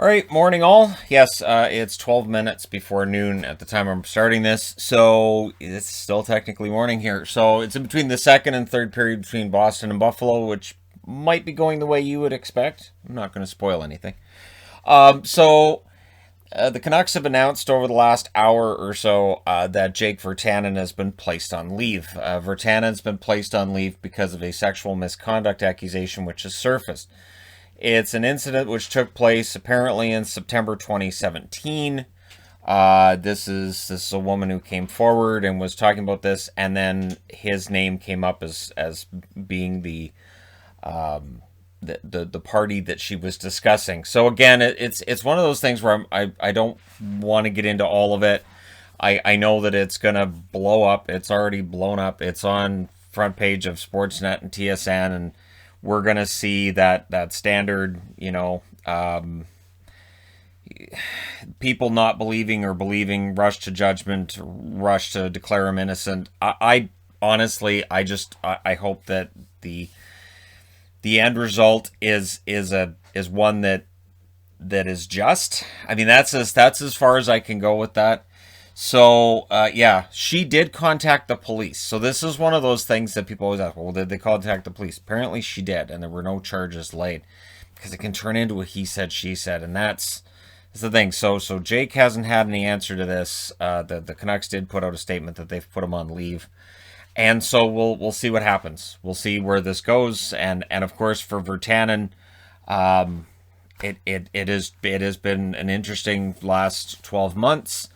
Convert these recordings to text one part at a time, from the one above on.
All right, morning all. Yes, it's 12 minutes before noon at the time I'm starting this, so it's still technically morning here. So it's in between the second and third period between Boston and Buffalo, which might be going the way you would expect. I'm not going to spoil anything. The Canucks have announced over the last hour or so that Jake Virtanen has been placed on leave. Virtanen's been placed on leave because of a sexual misconduct accusation which has surfaced. It's an incident which took place apparently in September 2017. This is a woman who came forward and was talking about this, and then his name came up as being the party that she was discussing. So again, it's one of those things where I don't want to get into all of it. I know that it's gonna blow up. It's already blown up. It's on front page of Sportsnet and TSN, and we're gonna see that standard, people not believing or believing, rush to judgment, rush to declare him innocent. I honestly, I hope that the end result is one that is just. I mean, that's as far as I can go with that. So, yeah, she did contact the police. So this is one of those things that people always ask, well, did they contact the police? Apparently she did, and there were no charges laid. Because it can turn into a he said, she said, and that's the thing. So Jake hasn't had any answer to this. The Canucks did put out a statement that they've put him on leave. And so we'll see what happens. We'll see where this goes. And of course, for Virtanen, it has been an interesting last 12 months.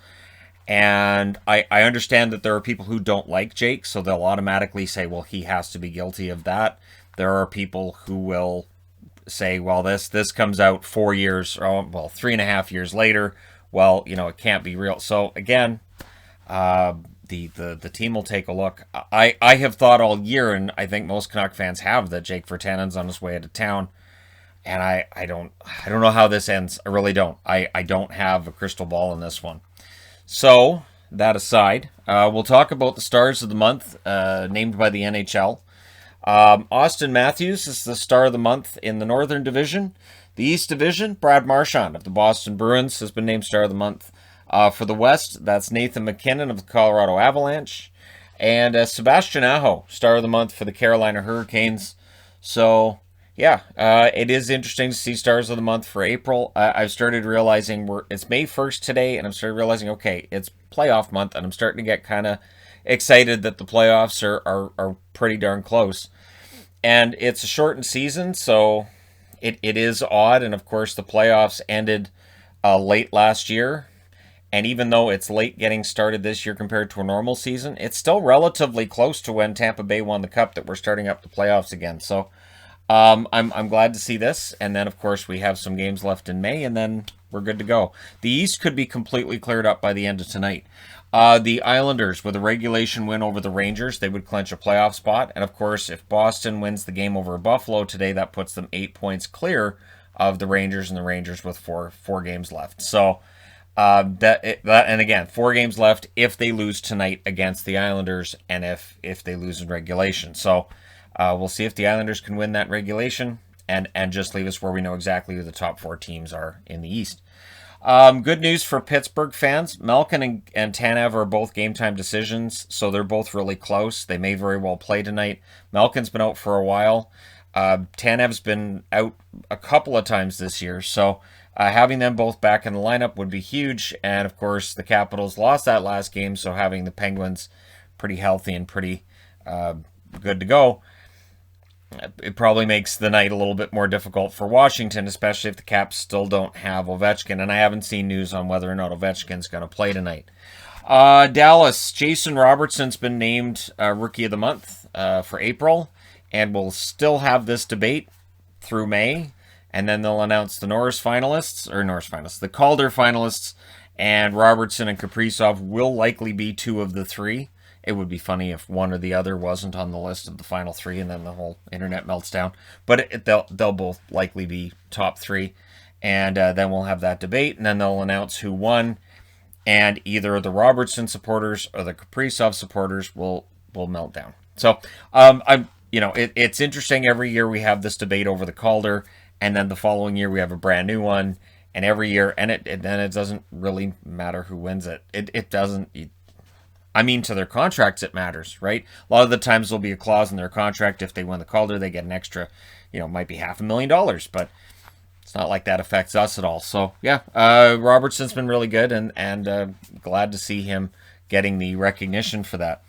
And I understand that there are people who don't like Jake, so they'll automatically say, well, he has to be guilty of that. There are people who will say, well, this comes out 4 years, or, well, 3.5 years later. Well, it can't be real. So again, the team will take a look. I have thought all year, and I think most Canuck fans have, that Jake Virtanen's on his way out of town. And I don't know how this ends. I really don't. I don't have a crystal ball in this one. So, that aside, we'll talk about the stars of the month, named by the NHL. Austin Matthews is the star of the month in the Northern Division. The East Division, Brad Marchand of the Boston Bruins has been named star of the month. For the West, that's Nathan MacKinnon of the Colorado Avalanche. And Sebastian Aho, star of the month for the Carolina Hurricanes. So, yeah, it is interesting to see stars of the month for April. I've started realizing it's May 1st today, and I've started realizing, okay, it's playoff month, and I'm starting to get kind of excited that the playoffs are pretty darn close. And it's a shortened season, so it is odd. And of course, the playoffs ended late last year. And even though it's late getting started this year compared to a normal season, it's still relatively close to when Tampa Bay won the Cup that we're starting up the playoffs again. So I'm glad to see this. And then, of course, we have some games left in May, and then we're good to go. The East could be completely cleared up by the end of tonight. The Islanders, with a regulation win over the Rangers, they would clinch a playoff spot. And, of course, if Boston wins the game over Buffalo today, that puts them 8 points clear of the Rangers, and the Rangers with four games left. So, and again, 4 games left if they lose tonight against the Islanders, and if they lose in regulation. So we'll see if the Islanders can win that regulation and just leave us where we know exactly who the top 4 teams are in the East. Good news for Pittsburgh fans. Malkin and Tanev are both game time decisions, so they're both really close. They may very well play tonight. Malkin's been out for a while. Tanev's been out a couple of times this year, so having them both back in the lineup would be huge. And of course, the Capitals lost that last game, so having the Penguins pretty healthy and pretty good to go, it probably makes the night a little bit more difficult for Washington, especially if the Caps still don't have Ovechkin. And I haven't seen news on whether or not Ovechkin's going to play tonight. Dallas, Jason Robertson's been named Rookie of the Month for April, and we'll still have this debate through May. And then they'll announce the the Calder finalists, and Robertson and Kaprizov will likely be 2 of the 3. It would be funny if one or the other wasn't on the list of the final 3, and then the whole internet melts down. But they'll both likely be top 3, and then we'll have that debate, and then they'll announce who won, and either the Robertson supporters or the Kaprizov supporters will melt down. So it's interesting. Every year we have this debate over the Calder, and then the following year we have a brand new one. And every year, and then it doesn't really matter who wins it. It doesn't. I mean, to their contracts, it matters, right? A lot of the times there'll be a clause in their contract. If they win the Calder, they get an extra, might be $500,000, but it's not like that affects us at all. So, yeah, Robertson's been really good, and glad to see him getting the recognition for that.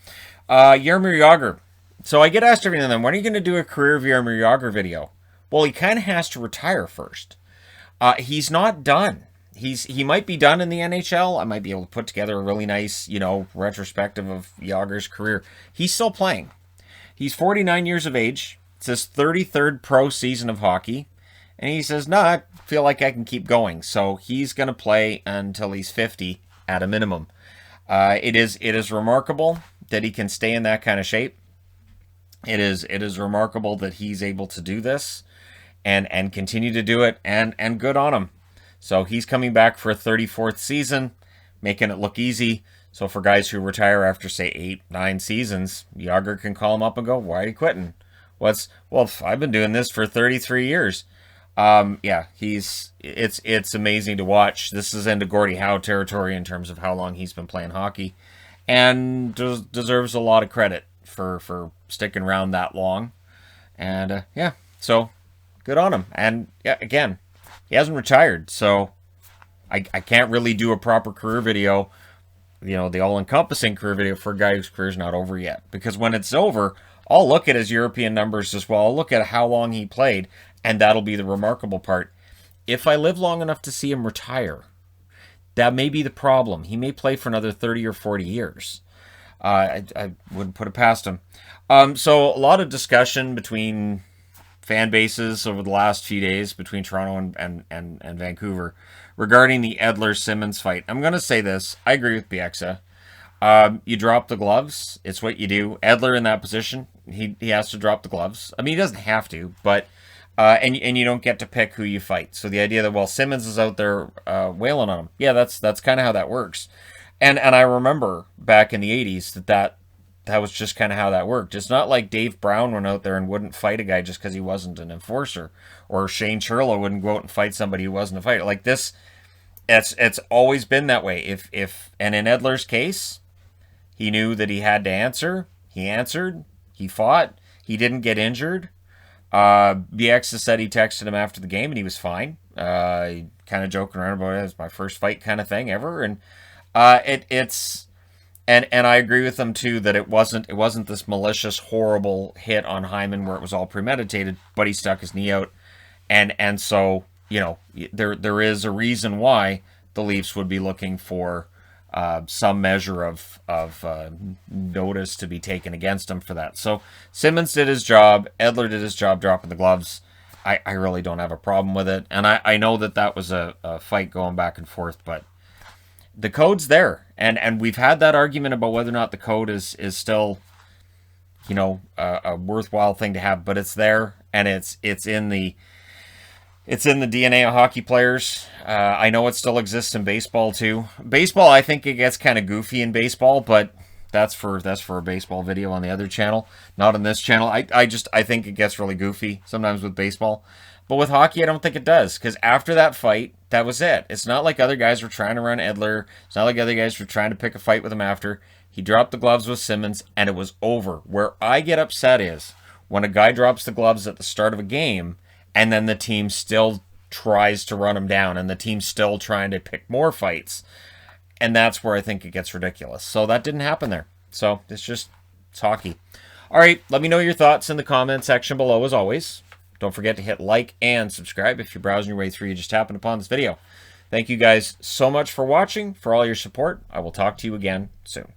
Jaromir Jagr. So I get asked every now and then, when are you going to do a career Jaromir Jagr video? Well, he kind of has to retire first. He's not done. He might be done in the NHL. I might be able to put together a really nice, retrospective of Jagr's career. He's still playing. He's 49 years of age. It's his 33rd pro season of hockey. And he says, no, I feel like I can keep going. So he's going to play until he's 50 at a minimum. It is remarkable that he can stay in that kind of shape. It is remarkable that he's able to do this and continue to do it, and good on him. So he's coming back for a 34th season, making it look easy. So for guys who retire after, say, 8, 9 seasons, Jagr can call him up and go, why are you quitting? Well, I've been doing this for 33 years. Yeah, it's amazing to watch. This is into Gordie Howe territory in terms of how long he's been playing hockey, and deserves a lot of credit for sticking around that long. And yeah, so good on him. And yeah, again, he hasn't retired, so I can't really do a proper career video, the all-encompassing career video for a guy whose career's not over yet. Because when it's over, I'll look at his European numbers as well. I'll look at how long he played, and that'll be the remarkable part. If I live long enough to see him retire, that may be the problem. He may play for another 30 or 40 years. I wouldn't put it past him. So a lot of discussion between fan bases over the last few days between Toronto and Vancouver regarding the Edler-Simmons fight. I'm going to say this. I agree with Bieksa. You drop the gloves. It's what you do. Edler in that position, he has to drop the gloves. I mean, he doesn't have to, but and you don't get to pick who you fight. So the idea that, Simmons is out there wailing on him. Yeah, that's kind of how that works. And I remember back in the 80s that was just kind of how that worked. It's not like Dave Brown went out there and wouldn't fight a guy just because he wasn't an enforcer, or Shane Churla wouldn't go out and fight somebody who wasn't a fighter. Like this, it's always been that way. And in Edler's case, he knew that he had to answer. He answered. He fought. He didn't get injured. Bieksa said he texted him after the game and he was fine. Kind of joking around about it. It was my first fight kind of thing ever. And And I agree with them too that it wasn't this malicious, horrible hit on Hyman where it was all premeditated, but he stuck his knee out, and so there is a reason why the Leafs would be looking for some measure of notice to be taken against him for that. So Simmons did his job, Edler did his job dropping the gloves. I really don't have a problem with it, and I know that was a fight going back and forth, but the code's there, and we've had that argument about whether or not the code is still, a worthwhile thing to have, but it's there, and it's in the DNA of hockey players. I know it still exists in baseball too. Baseball, I think it gets kind of goofy in baseball, but that's for a baseball video on the other channel, not on this channel. I think it gets really goofy sometimes with baseball. But with hockey, I don't think it does, because after that fight, that was it. It's not like other guys were trying to run Edler. It's not like other guys were trying to pick a fight with him after. He dropped the gloves with Simmons, and it was over. Where I get upset is when a guy drops the gloves at the start of a game, and then the team still tries to run him down, and the team's still trying to pick more fights. And that's where I think it gets ridiculous. So that didn't happen there. So it's hockey. All right, let me know your thoughts in the comment section below, as always. Don't forget to hit like and subscribe if you're browsing your way through. You just happened upon this video. Thank you guys so much for watching, for all your support. I will talk to you again soon.